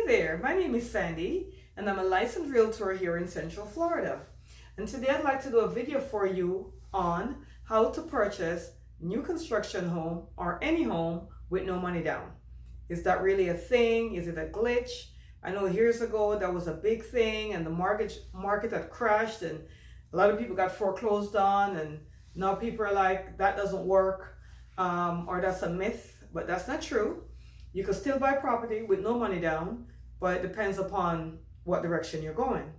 there, my name is Sandy and I'm a licensed realtor here in Central Florida. And today I'd like to do a video for you on how to purchase new construction home or any home with no money down. Is that really a thing? Is it a glitch? I know years ago that was a big thing and the mortgage market had crashed and a lot of people got foreclosed on, and now people are like, that doesn't work, or that's a myth, but that's not true. You can still buy property with no money down, but it depends upon what direction you're going.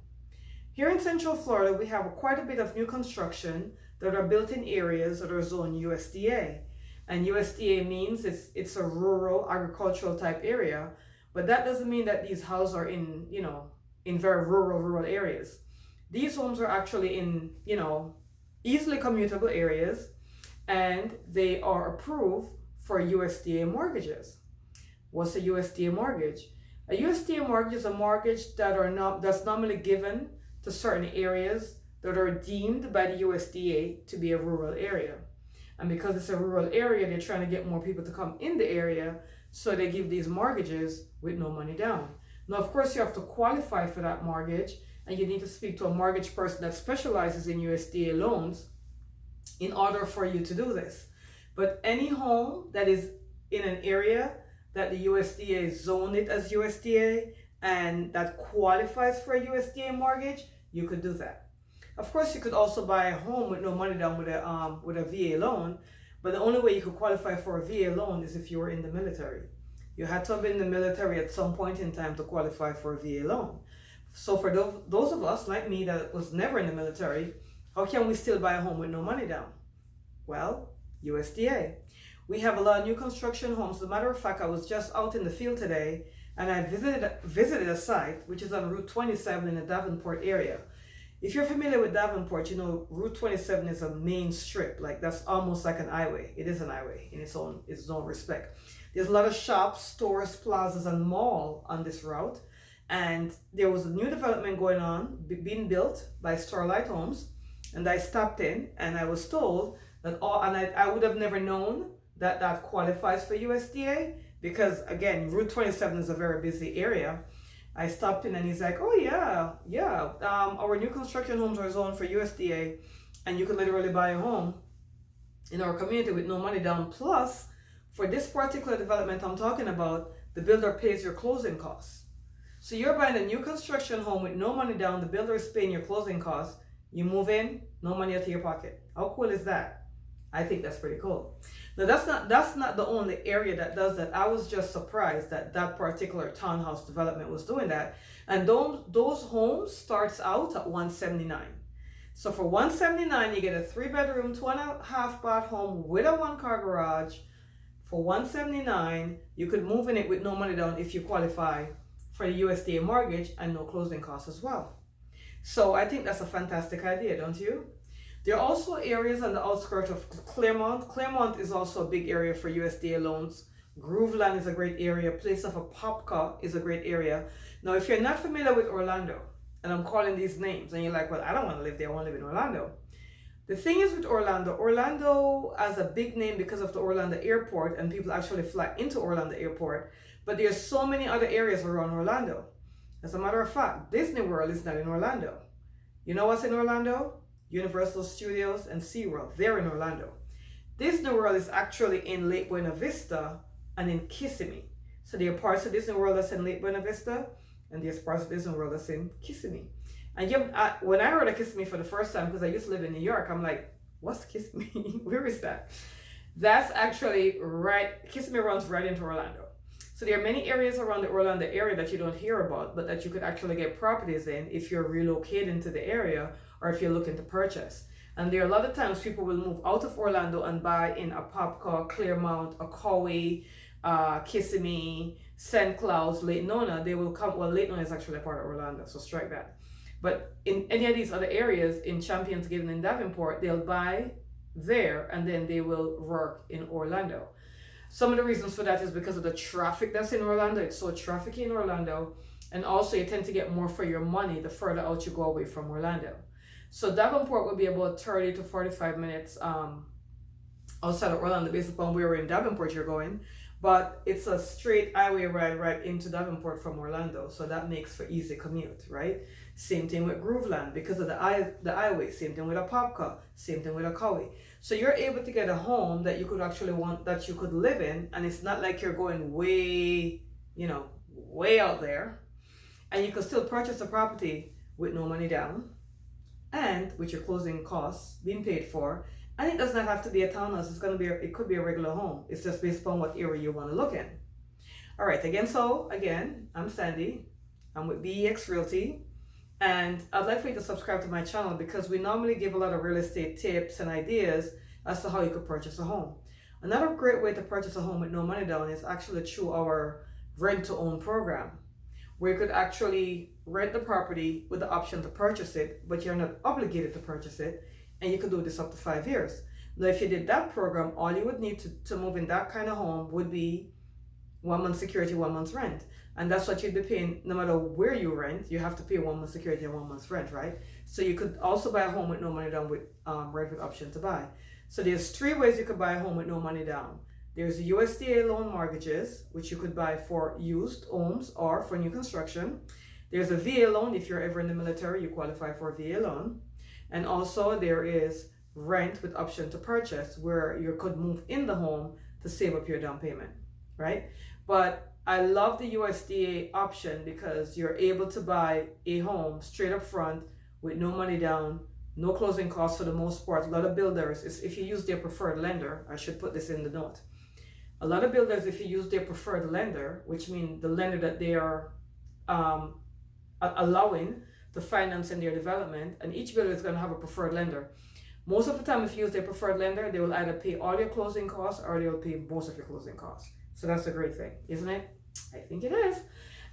Here in Central Florida, we have quite a bit of new construction that are built in areas that are zoned USDA. And USDA means it's a rural agricultural type area, but that doesn't mean that these houses are in very rural areas. These homes are actually in, easily commutable areas, and they are approved for USDA mortgages. What's a USDA mortgage? A USDA mortgage is a mortgage that's normally given to certain areas that are deemed by the USDA to be a rural area. And because it's a rural area, they're trying to get more people to come in the area, so they give these mortgages with no money down. Now, of course, you have to qualify for that mortgage, and you need to speak to a mortgage person that specializes in USDA loans in order for you to do this. But any home that is in an area that the USDA zoned it as USDA and that qualifies for a USDA mortgage, you could do that. Of course, you could also buy a home with no money down with a VA loan, but the only way you could qualify for a VA loan is if you were in the military. You had to have been in the military at some point in time to qualify for a VA loan. So for those of us like me that was never in the military, how can we still buy a home with no money down? Well, USDA. We have a lot of new construction homes. As a matter of fact, I was just out in the field today and I visited a site which is on Route 27 in the Davenport area. If you're familiar with Davenport, you know Route 27 is a main strip. Like, that's almost like an highway. It is an highway in its own respect. There's a lot of shops, stores, plazas, and mall on this route. And there was a new development going on, being built by Starlight Homes. And I stopped in and I was told that I would have never known that qualifies for USDA, because again, Route 27 is a very busy area. I stopped in and he's like, oh yeah, our new construction homes are zoned for USDA and you can literally buy a home in our community with no money down. Plus, for this particular development I'm talking about, the builder pays your closing costs. So you're buying a new construction home with no money down, the builder is paying your closing costs, you move in, no money out of your pocket. How cool is that? I think that's pretty cool. Now, that's not the only area that does that. I was just surprised that that particular townhouse development was doing that. And those homes starts out at $179. So for $179, you get a 3-bedroom, 2.5 bath home with a 1-car garage. For $179, you could move in it with no money down if you qualify for the USDA mortgage and no closing costs as well. So I think that's a fantastic idea, don't you? There are also areas on the outskirts of Claremont. Claremont is also a big area for USDA loans. Grooveland is a great area. Place of Apopka is a great area. Now, if you're not familiar with Orlando, and I'm calling these names, and you're like, well, I don't want to live there, I want to live in Orlando. The thing is with Orlando has a big name because of the Orlando airport, and people actually fly into Orlando airport, but there's so many other areas around Orlando. As a matter of fact, Disney World is not in Orlando. You know what's in Orlando? Universal Studios and SeaWorld. They're in Orlando. Disney World is actually in Lake Buena Vista and in Kissimmee. So there are parts of Disney World that's in Lake Buena Vista, and there's parts of Disney World that's in Kissimmee. And when I heard of Kissimmee for the first time, because I used to live in New York, I'm like, what's Kissimmee? Where is that? That's actually right. Kissimmee runs right into Orlando. So there are many areas around the Orlando area that you don't hear about, but that you could actually get properties in if you're relocating to the area or if you're looking to purchase. And there are a lot of times people will move out of Orlando and buy in Apopka, Claremont, Kauai, Kissimmee, St. Cloud, Lake Nona. They will come. Well, Lake Nona is actually a part of Orlando, so strike that. But in any of these other areas, in Champions Gate and Davenport, they'll buy there and then they will work in Orlando. Some of the reasons for that is because of the traffic that's in Orlando. It's so trafficy in Orlando. And also you tend to get more for your money the further out you go away from Orlando. So Davenport will be about 30 to 45 minutes outside of Orlando based upon where in Davenport you're going. but it's a straight highway ride right into Davenport from Orlando, so that makes for easy commute, right? Same thing with Grooveland because of the highway. Same thing with Apopka. Same thing with Akawi. So you're able to get a home that you could actually want, that you could live in, and it's not like you're going way, way out there, and you could still purchase a property with no money down and with your closing costs being paid for. And it does not have to be a townhouse. It could be a regular home. It's just based upon what area you want to look in. All right, again, I'm Sandy. I'm with BEX Realty. And I'd like for you to subscribe to my channel because we normally give a lot of real estate tips and ideas as to how you could purchase a home. Another great way to purchase a home with no money down is actually through our rent to own program, where you could actually rent the property with the option to purchase it, but you're not obligated to purchase it, and you could do this up to 5 years. Now, if you did that program, all you would need to move in that kind of home would be 1 month security, 1 month's rent. And that's what you'd be paying no matter where you rent. You have to pay 1 month security and 1 month's rent, right? So you could also buy a home with no money down with rent with option to buy. So there's 3 ways you could buy a home with no money down. There's USDA loan mortgages, which you could buy for used homes or for new construction. There's a VA loan. If you're ever in the military, you qualify for a VA loan. And also there is rent with option to purchase, where you could move in the home to save up your down payment, right? But I love the USDA option because you're able to buy a home straight up front with no money down, no closing costs for the most part. A lot of builders, if you use their preferred lender, I should put this in the note. A lot of builders, if you use their preferred lender, which means the lender that they are allowing to finance in their development, and each builder is going to have a preferred lender. Most of the time, if you use their preferred lender, they will either pay all your closing costs or they will pay most of your closing costs. So that's a great thing, isn't it? I think it is.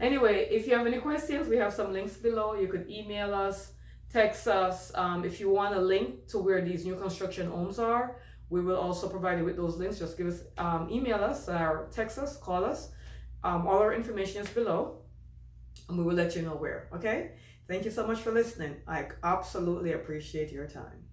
Anyway, if you have any questions, we have some links below. You could email us, text us. If you want a link to where these new construction homes are, we will also provide you with those links. Just give us, email us or text us, call us. All our information is below, and we will let you know where. Okay? Thank you so much for listening. I absolutely appreciate your time.